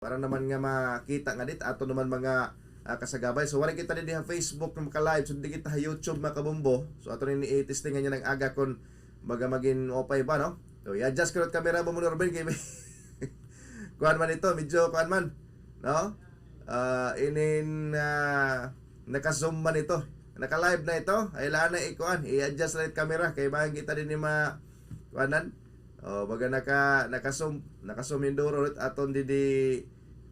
para naman nga makita nga dit ato naman mga kasagabay. So wala kita din ha Facebook ng maka-live, so di kita ha YouTube makabumbo. So ato ni i-testingan niya ng aga kon baga maging opay ba, no? So i-adjust ko camera mo muna Ruben kay kuan man ito, medyo kuan man, no? Naka-zoom man ito. Naka-live na ito. Ay laan na ikuan, i-adjust na camera kay bahan kita din ni kuanan. Baga naka-zoom induro ulit aton di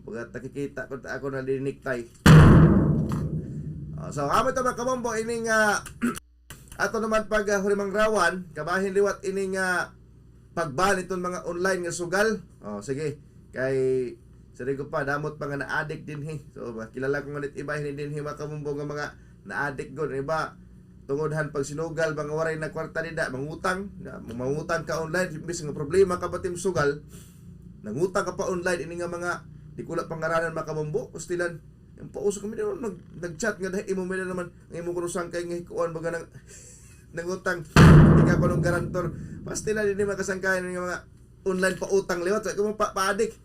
baga nakikita ko ako na diniktay. So amo to mga kabombo ining ato naman pag hulimang rawan kabahin liwat ining pagban itong mga online nga sugal. Sige kay sari ko pa damot mga na-addict din so kilala ko nganit iba hindi din mga kabombo nga mga na-addict gon iba tungodhan pag sinugal mga waray na kwarta nida mangutang ka online imbis nga problema ka batim sugal nangutang ka pa online ini nga mga di kula pangaranan makabombo ustilan yung pauso kami naman nag-chat nga dahil imo naman ng imong kurusang kay nga hikuan baga nangutang ika ko ng garantor pastilan din makasangkayan ng mga online pa utang liwat so kung pa-addict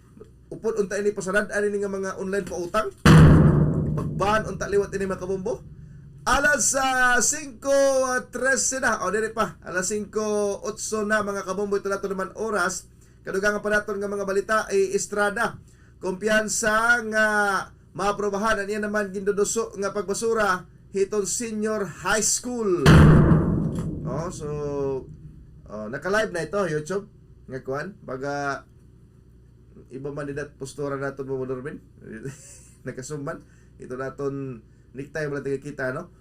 upod unta ini pasarad ani nga mga online pa utang pagban unta liwat ini makabombo. Alas 5:13 na. Dili pa. Alas 5:08 na mga kabombo. Ito nato naman oras. Kadugangan pa naton nga mga balita ay Estrada. Kumpiyansa nga maaprobahan. Yan naman ginduduso nga pagbasura hiton senior high school. So naka-live na ito YouTube. Nga kuan. Baga iba man didat postura naton mo Norben. Nakasumban. Ito naton niktay mo lang kita, no?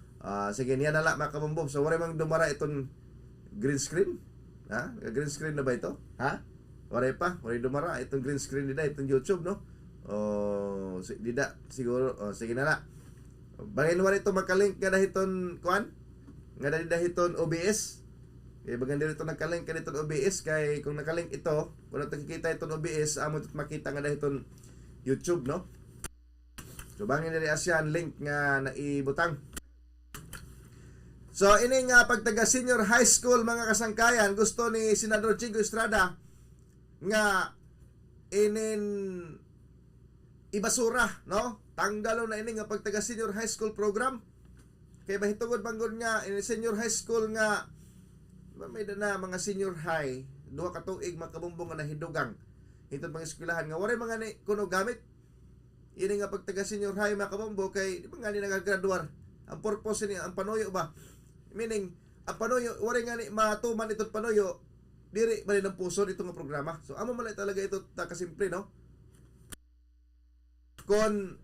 Sige, niya nala mga kabombo. So, wala mang dumara itong green screen. Ha? Green screen na ba ito? Ha? Wala pa. Wala dumara itong green screen nila, itong YouTube, no? Dida, siguro. Sige na la. Bangin wala ito makalink nga dahiton, kuan? Nga dahiton OBS. Kaya bagan dito nagkalink ka dito OBS. Kaya kung nakalink ito, wala ito kikita itong OBS, amo ito makita nga dahiton YouTube, no? So bangin nila asyan link nga naibutang. So ini nga pagtaga senior high school mga kasangkayan gusto ni Senador Chico Estrada nga inin ibasura, no? Tanggalo na ini nga pagtaga senior high school program. Kay bahitungod banggod nga ini senior high school nga may na mga senior high duha ka tuig makabumbong nga nahidugang hiton mga eskwelahan nga wala mga ni kuno gamit. Ini nga pagtaga senior high mga kabombo kay di ba nga ni nagagraduar ang purpose ni ang panuyo ba meaning ang panuyo wala nga ni matuman itong panuyo diri bali ng puso dito nga programa so amo man talaga ito ta kasimple no kon